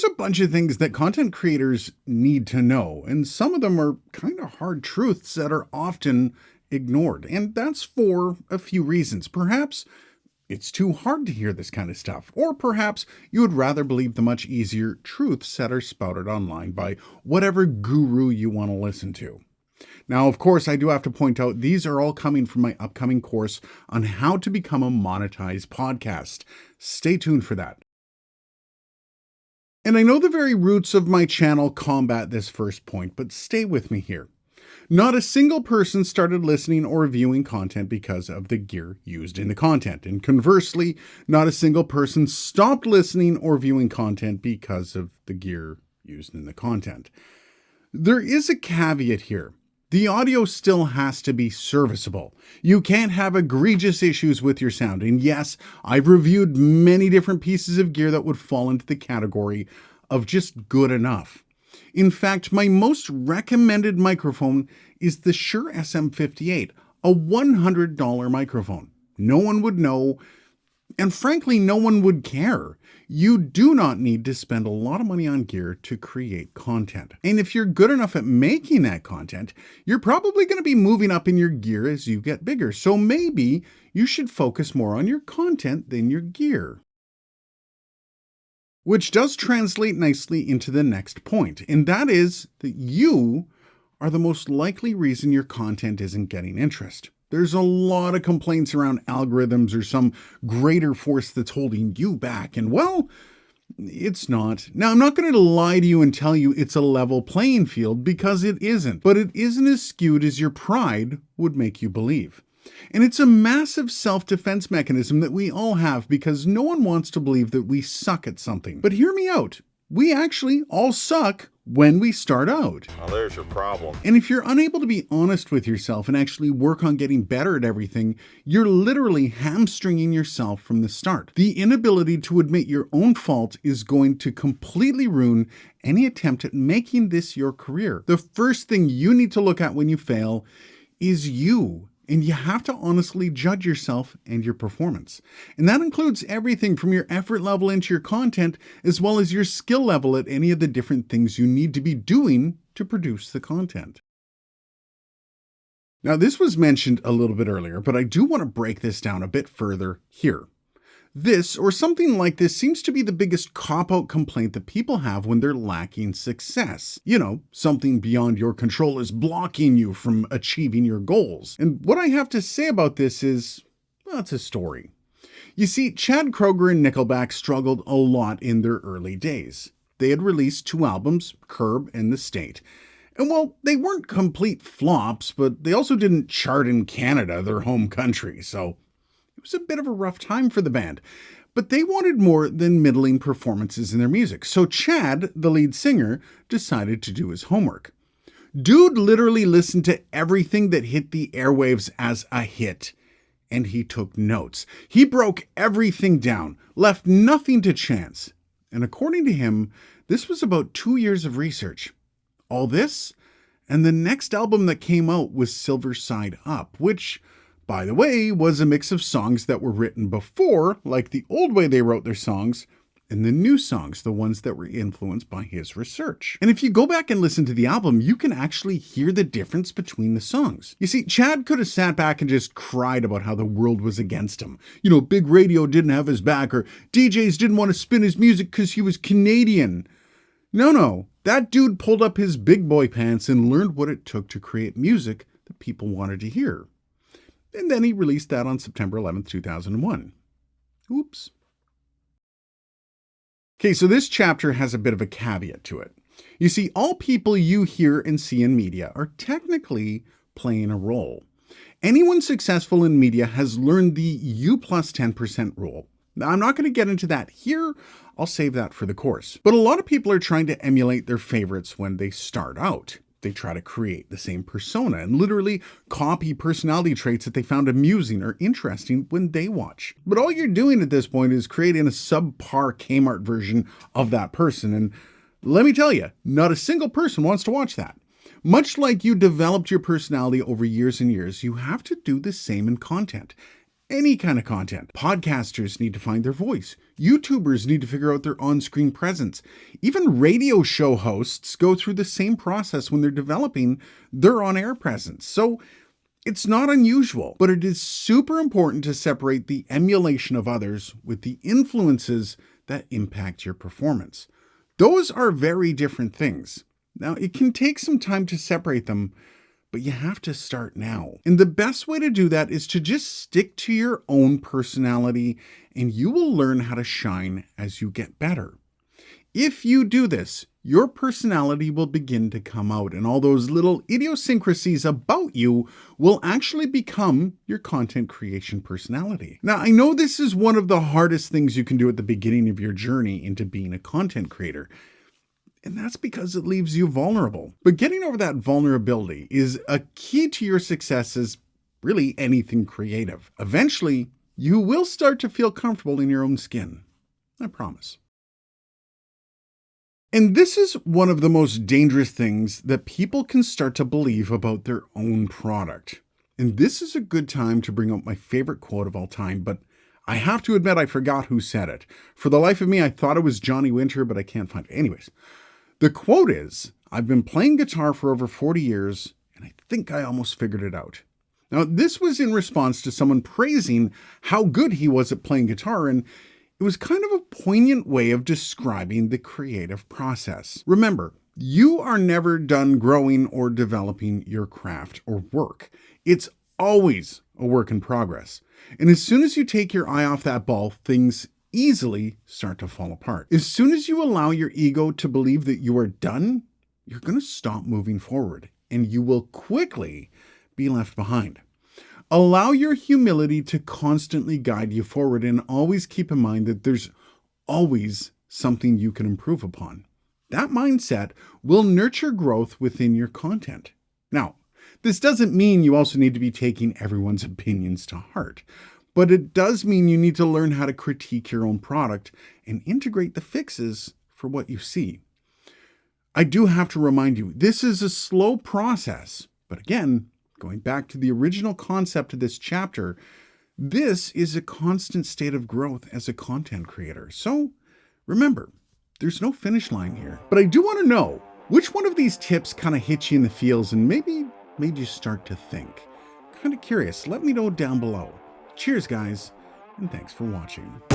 there's a bunch of things that content creators need to know, and some of them are kind of hard truths that are often ignored. And that's for a few reasons. Perhaps it's too hard to hear this kind of stuff, or perhaps you would rather believe the much easier truths that are spouted online by whatever guru you want to listen to. Now, of course, I do have to point out these are all coming from my upcoming course on how to become a monetized podcast. Stay tuned for that. And I know the very roots of my channel combat this first point, but stay with me here. Not a single person started listening or viewing content because of the gear used in the content. And conversely, not a single person stopped listening or viewing content because of the gear used in the content. There is a caveat here. The audio still has to be serviceable. You can't have egregious issues with your sound. And yes, I've reviewed many different pieces of gear that would fall into the category of just good enough. In fact, my most recommended microphone is the Shure SM58, a $100 microphone. No one would know, and frankly, no one would care. You do not need to spend a lot of money on gear to create content. And if you're good enough at making that content, you're probably going to be moving up in your gear as you get bigger. So maybe you should focus more on your content than your gear. Which does translate nicely into the next point, and that is that you are the most likely reason your content isn't getting interest. There's a lot of complaints around algorithms or some greater force that's holding you back, and well, it's not. Now, I'm not going to lie to you and tell you it's a level playing field, because it isn't, but it isn't as skewed as your pride would make you believe. And it's a massive self-defense mechanism that we all have because no one wants to believe that we suck at something. But hear me out. We actually all suck when we start out. Well, there's your problem. And if you're unable to be honest with yourself and actually work on getting better at everything, you're literally hamstringing yourself from the start. The inability to admit your own fault is going to completely ruin any attempt at making this your career. The first thing you need to look at when you fail is you. And you have to honestly judge yourself and your performance. And that includes everything from your effort level into your content, as well as your skill level at any of the different things you need to be doing to produce the content. Now, this was mentioned a little bit earlier, but I do want to break this down a bit further here. This, or something like this, seems to be the biggest cop-out complaint that people have when they're lacking success. You know, something beyond your control is blocking you from achieving your goals. And what I have to say about this is, well, it's a story. You see, Chad Kroeger and Nickelback struggled a lot in their early days. They had released 2 albums, Curb and The State. And well, they weren't complete flops, but they also didn't chart in Canada, their home country, so it was a bit of a rough time for the band, but they wanted more than middling performances in their music. So Chad, the lead singer, decided to do his homework. Dude literally listened to everything that hit the airwaves as a hit, and he took notes. He broke everything down, left nothing to chance. And according to him, this was about 2 years of research. All this, and the next album that came out was Silver Side Up, which, by the way, was a mix of songs that were written before, like the old way they wrote their songs, and the new songs, the ones that were influenced by his research. And if you go back and listen to the album, you can actually hear the difference between the songs. You see, Chad could have sat back and just cried about how the world was against him. You know, big radio didn't have his back, or DJs didn't want to spin his music because he was Canadian. No, that dude pulled up his big boy pants and learned what it took to create music that people wanted to hear. And then he released that on September 11th, 2001. Oops. Okay, so this chapter has a bit of a caveat to it. You see, all people you hear and see in media are technically playing a role. Anyone successful in media has learned the U plus 10% rule. Now, I'm not going to get into that here. I'll save that for the course. But a lot of people are trying to emulate their favorites when they start out. They try to create the same persona and literally copy personality traits that they found amusing or interesting when they watch. But all you're doing at this point is creating a subpar Kmart version of that person. And let me tell you, not a single person wants to watch that. Much like you developed your personality over years and years, you have to do the same in content. Any kind of content. Podcasters need to find their voice. YouTubers need to figure out their on-screen presence. Even radio show hosts go through the same process when they're developing their on-air presence. So it's not unusual, but it is super important to separate the emulation of others with the influences that impact your performance. Those are very different things. Now, it can take some time to separate them, but you have to start now. And the best way to do that is to just stick to your own personality, and you will learn how to shine as you get better. If you do this, your personality will begin to come out, and all those little idiosyncrasies about you will actually become your content creation personality. Now, I know this is one of the hardest things you can do at the beginning of your journey into being a content creator, and that's because it leaves you vulnerable. But getting over that vulnerability is a key to your success as really anything creative. Eventually, you will start to feel comfortable in your own skin. I promise. And this is one of the most dangerous things that people can start to believe about their own product. And this is a good time to bring up my favorite quote of all time, but I have to admit I forgot who said it. For the life of me, I thought it was Johnny Winter, but I can't find it. Anyways, the quote is, "I've been playing guitar for over 40 years, and I think I almost figured it out." Now, this was in response to someone praising how good he was at playing guitar, and it was kind of a poignant way of describing the creative process. Remember, you are never done growing or developing your craft or work. It's always a work in progress. And as soon as you take your eye off that ball, things easily start to fall apart. As soon as you allow your ego to believe that you are done, you're going to stop moving forward, and you will quickly be left behind. Allow your humility to constantly guide you forward, and always keep in mind that there's always something you can improve upon. That mindset will nurture growth within your content. Now, this doesn't mean you also need to be taking everyone's opinions to heart, but it does mean you need to learn how to critique your own product and integrate the fixes for what you see. I do have to remind you, this is a slow process, but again, going back to the original concept of this chapter, this is a constant state of growth as a content creator. So remember, there's no finish line here. But I do want to know, which one of these tips kind of hit you in the feels and maybe made you start to think? Kind of curious. Let me know down below. Cheers, guys, and thanks for watching.